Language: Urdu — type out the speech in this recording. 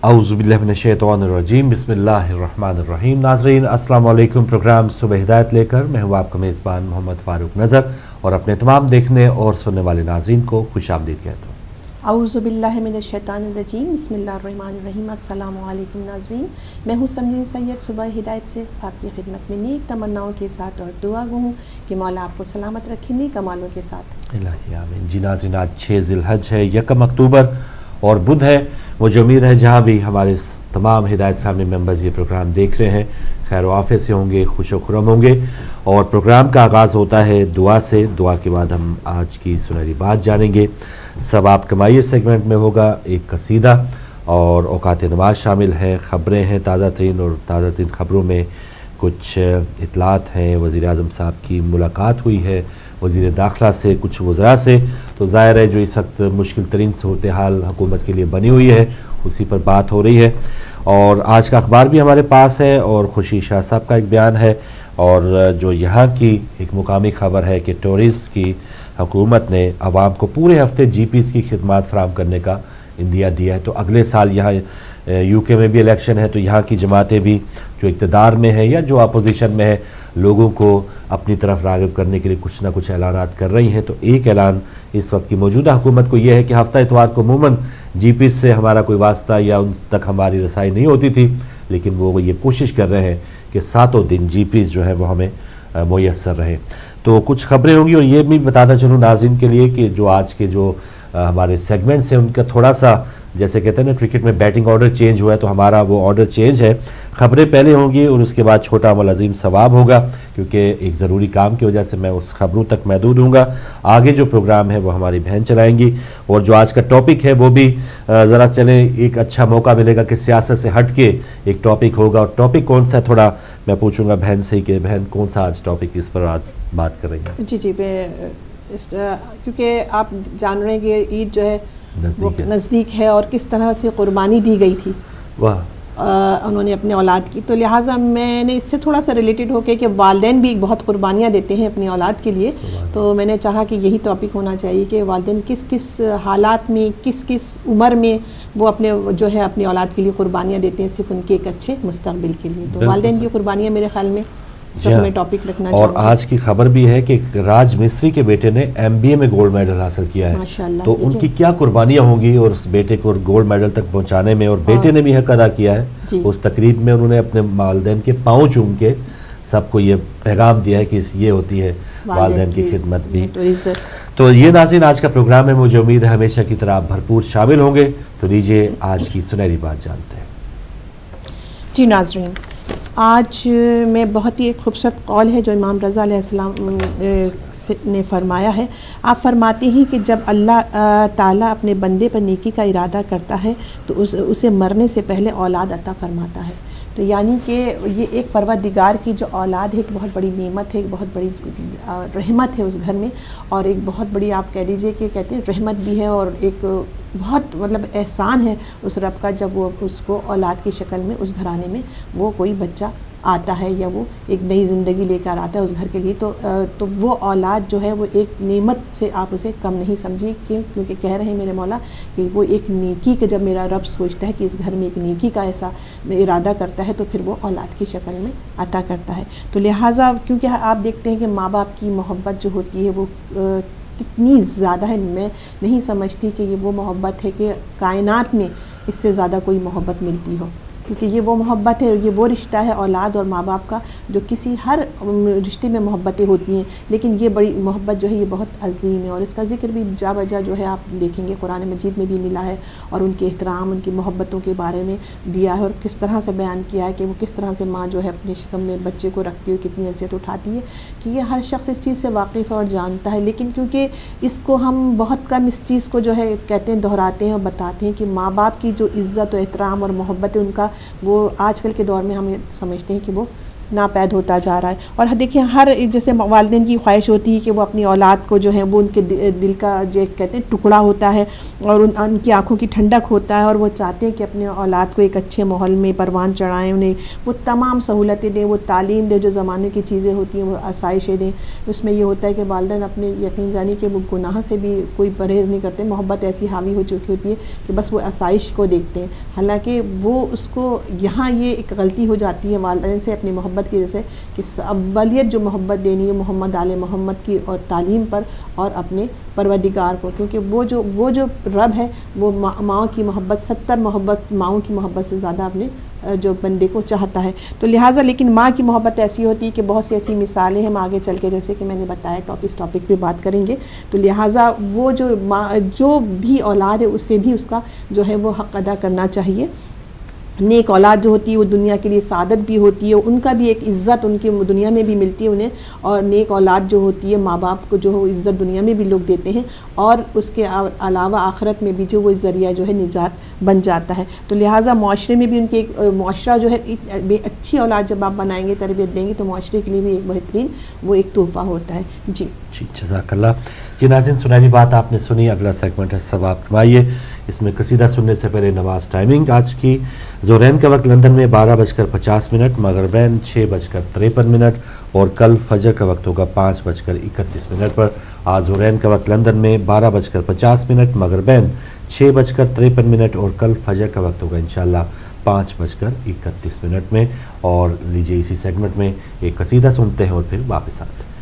اعوذ باللہ من الشیطان الرجیم بسم اللہ الرحمن الرحیم. ناظرین السلام علیکم. پروگرام صبح ہدایت لے کر میں ہوں آپ کا میزبان محمد فاروق نظر اور اپنے تمام دیکھنے اور سننے والے ناظرین کو خوش آمدید کہتا ہوں. اعوذ باللہ من الشیطان الرجیم بسم اللہ الرحمن الرحیم. السلام علیکم ناظرین, میں ہوں سمرین سید صبح ہدایت سے آپ کی خدمت میں نیک تمناؤں کے ساتھ اور دعا گو ہوں کہ مولا آپ کو سلامت رکھے نیک کمالوں کے ساتھ. الہی آمین. جی ناظرین, آج 6 ذی الحج ہے, 1 اکتوبر اور بدھ ہے. مجھے امید ہے جہاں بھی ہمارے تمام ہدایت فیملی ممبرز یہ پروگرام دیکھ رہے ہیں خیر و عافیت سے ہوں گے, خوش و خرم ہوں گے. اور پروگرام کا آغاز ہوتا ہے دعا سے. دعا کے بعد ہم آج کی سنہری بات جانیں گے. ثواب کمائیے سیگمنٹ میں ہوگا ایک قصیدہ اور اوقات نماز شامل ہیں, خبریں ہیں تازہ ترین, اور تازہ ترین خبروں میں کچھ اطلاعات ہیں. وزیر اعظم صاحب کی ملاقات ہوئی ہے وزیر داخلہ سے, کچھ وزراء سے, تو ظاہر ہے جو اس وقت مشکل ترین صورتحال حکومت کے لیے بنی ہوئی ہے اسی پر بات ہو رہی ہے. اور آج کا اخبار بھی ہمارے پاس ہے اور خوشی شاہ صاحب کا ایک بیان ہے, اور جو یہاں کی ایک مقامی خبر ہے کہ ٹورسٹ کی حکومت نے عوام کو پورے ہفتے جی پیز کی خدمات فراہم کرنے کا عندیہ دیا ہے. تو اگلے سال یہاں یو کے میں بھی الیکشن ہے, تو یہاں کی جماعتیں بھی جو اقتدار میں ہے یا جو اپوزیشن میں ہے لوگوں کو اپنی طرف راغب کرنے کے لیے کچھ نہ کچھ اعلانات کر رہی ہیں. تو ایک اعلان اس وقت کی موجودہ حکومت کو یہ ہے کہ ہفتہ اتوار کو عموماً جی پیز سے ہمارا کوئی واسطہ یا ان تک ہماری رسائی نہیں ہوتی تھی, لیکن وہ یہ کوشش کر رہے ہیں کہ 7 دن جی پیز جو ہے وہ ہمیں میسر رہے. تو کچھ خبریں ہوں گی, اور یہ بھی بتاتا چلوں ناظرین کے لیے کہ جو آج کے جو ہمارے سیگمنٹس ہیں ان کا تھوڑا سا جیسے کہتے ہیں نا کرکٹ میں بیٹنگ آرڈر چینج ہوا ہے, تو ہمارا وہ آرڈر چینج ہے. خبریں پہلے ہوں گی اور اس کے بعد چھوٹا عمل عظیم ثواب ہوگا, کیونکہ ایک ضروری کام کی وجہ سے میں اس خبروں تک محدود ہوں گا. آگے جو پروگرام ہے وہ ہماری بہن چلائیں گی, اور جو آج کا ٹاپک ہے وہ بھی ذرا چلیں ایک اچھا موقع ملے گا کہ سیاست سے ہٹ کے ایک ٹاپک ہوگا. اور ٹاپک کون سا ہے تھوڑا میں پوچھوں گا بہن سے کہ بہن کون سا آج ٹاپک اس پر بات کر رہی ہیں. جی میں کیونکہ آپ جان رہے ہیں کہ عید جو ہے وہ نزدیک ہے اور کس طرح سے قربانی دی گئی تھی انہوں نے اپنے اولاد کی, تو لہٰذا میں نے اس سے تھوڑا سا ریلیٹڈ ہو کے کہ والدین بھی بہت قربانیاں دیتے ہیں اپنی اولاد کے لیے, تو میں نے چاہا کہ یہی ٹاپک ہونا چاہیے کہ والدین کس کس حالات میں کس کس عمر میں وہ اپنے جو ہے اپنی اولاد کے لیے قربانیاں دیتے ہیں صرف ان کے ایک اچھے مستقبل کے لیے. تو والدین کی قربانیاں میرے خیال میں میں ٹاپک رکھنا اور آج کی خبر بھی ہے کہ راج مستری کے بیٹے نے MBA میں گولڈ میڈل حاصل کیا ہے, تو ان کی کیا قربانیاں ہوں گی اور اس بیٹے کو گولڈ میڈل تک پہنچانے میں, اور بیٹے نے بھی حق ادا کیا ہے. اس تقریب میں انہوں نے اپنے والدین کے پاؤں چوم کے سب کو یہ پیغام دیا ہے کہ یہ ہوتی ہے والدین کی خدمت بھی. تو یہ ناظرین آج کا پروگرام ہے, مجھے امید ہے ہمیشہ کی طرح آپ بھرپور شامل ہوں گے. تو لیجیے آج کی سنہری بات جانتے ہیں. جی ناظرین, آج میں بہت ہی ایک خوبصورت قول ہے جو امام رضا علیہ السلام نے فرمایا ہے. آپ فرماتے ہیں کہ جب اللہ تعالیٰ اپنے بندے پر نیکی کا ارادہ کرتا ہے تو اسے مرنے سے پہلے اولاد عطا فرماتا ہے. تو یعنی کہ یہ ایک پروردگار کی جو اولاد ہے ایک بہت بڑی نعمت ہے, ایک بہت بڑی رحمت ہے اس گھر میں, اور ایک بہت بڑی آپ کہہ لیجیے کہ کہتے ہیں رحمت بھی ہے, اور ایک بہت احسان ہے اس رب کا جب وہ اس کو اولاد کی شکل میں اس گھرانے میں وہ کوئی بچہ آتا ہے یا وہ ایک نئی زندگی لے کر آتا ہے اس گھر کے لیے. تو وہ اولاد جو ہے وہ ایک نعمت سے آپ اسے کم نہیں سمجھیے, کیونکہ کہہ رہے ہیں میرے مولا کہ وہ ایک نیکی کہ جب میرا رب سوچتا ہے کہ اس گھر میں ایک نیکی کا ایسا ارادہ کرتا ہے تو پھر وہ اولاد کی شکل میں عطا کرتا ہے. تو لہٰذا کیونکہ آپ دیکھتے ہیں کہ ماں باپ کی محبت جو ہوتی ہے وہ کتنی زیادہ ہے, میں نہیں سمجھتی کہ یہ وہ محبت ہے کہ کائنات میں اس سے زیادہ کوئی محبت ملتی ہو, کیونکہ یہ وہ محبت ہے, یہ وہ رشتہ ہے اولاد اور ماں باپ کا جو کسی ہر رشتے میں محبتیں ہوتی ہیں, لیکن یہ بڑی محبت جو ہے یہ بہت عظیم ہے. اور اس کا ذکر بھی جا بجا جو ہے آپ دیکھیں گے قرآن مجید میں بھی ملا ہے, اور ان کے احترام ان کی محبتوں کے بارے میں دیا ہے, اور کس طرح سے بیان کیا ہے کہ وہ کس طرح سے ماں جو ہے اپنی شکم میں بچے کو رکھتی ہے, کتنی عزت اٹھاتی ہے, کہ یہ ہر شخص اس چیز سے واقف ہے اور جانتا ہے. لیکن کیونکہ اس کو ہم بہت کم اس چیز کو جو ہے کہتے ہیں دہراتے ہیں اور بتاتے ہیں کہ ماں باپ کی جو عزت و احترام اور محبت ہے ان کا وہ آج کل کے دور میں ہم سمجھتے ہیں کہ وہ ناپید ہوتا جا رہا ہے. اور دیکھیں ہر جیسے والدین کی خواہش ہوتی ہے کہ وہ اپنی اولاد کو جو ہے وہ ان کے دل کا جو کہتے ہیں ٹکڑا ہوتا ہے اور ان کی آنکھوں کی ٹھنڈک ہوتا ہے اور وہ چاہتے ہیں کہ اپنے اولاد کو ایک اچھے ماحول میں پروان چڑھائیں, انہیں وہ تمام سہولتیں دیں, وہ تعلیم دیں, جو زمانے کی چیزیں ہوتی ہیں وہ آسائشیں دیں. اس میں یہ ہوتا ہے کہ والدین اپنے یقین جانی کہ وہ گناہ سے بھی کوئی پرہیز نہیں کرتے, محبت ایسی حاوی ہو چکی ہوتی ہے کہ بس وہ آسائش کو دیکھتے ہیں. حالانکہ وہ اس کو یہاں یہ ایک غلطی ہو جاتی ہے والدین سے اپنی محبت کی وجہ سے کہ اولیت جو محبت دینی ہے محمد آل محمد کی اور تعلیم پر اور اپنے پروردگار کو, کیونکہ وہ جو رب ہے وہ ماؤں کی محبت 70 محبت ماؤں کی محبت سے زیادہ اپنے جو بندے کو چاہتا ہے. تو لہٰذا لیکن ماں کی محبت ایسی ہوتی ہے کہ بہت سی ایسی مثالیں ہیں, ہم آگے چل کے جیسے کہ میں نے بتایا اس ٹاپک پہ بات کریں گے. تو لہٰذا وہ جو بھی اولاد ہے اسے بھی اس کا جو ہے وہ حق ادا کرنا چاہیے. نیک اولاد جو ہوتی ہے وہ دنیا کے لیے سعادت بھی ہوتی ہے, ان کا بھی ایک عزت ان کی دنیا میں بھی ملتی ہے انہیں, اور نیک اولاد جو ہوتی ہے ماں باپ کو جو عزت دنیا میں بھی لوگ دیتے ہیں اور اس کے علاوہ آخرت میں بھی جو وہ ذریعہ جو ہے نجات بن جاتا ہے. تو لہٰذا معاشرے میں بھی ان کے ایک معاشرہ جو ہے اچھی اولاد جب آپ بنائیں گے تربیت دیں گے تو معاشرے کے لیے بھی ایک بہترین وہ ایک تحفہ ہوتا ہے. جی جزاک اللہ. جی ناظرین, سنہری بات آپ نے سنی. اگلا سیگمنٹ ہے ثواب کمائیے. اس میں قصیدہ سننے سے پہلے نماز ٹائمنگ آج کی ظہرین کا وقت لندن میں 12:50, مغربین 6:53 اور کل فجر کا وقت ہوگا 5:31 پر. آج ظہرین کا وقت لندن میں 12:50, مغربین 6:53 اور کل فجر کا وقت ہوگا انشاءاللہ 5:31 میں. اور لیجیے اسی سیگمنٹ میں ایک قصیدہ سنتے ہیں اور پھر واپس آتے ہیں.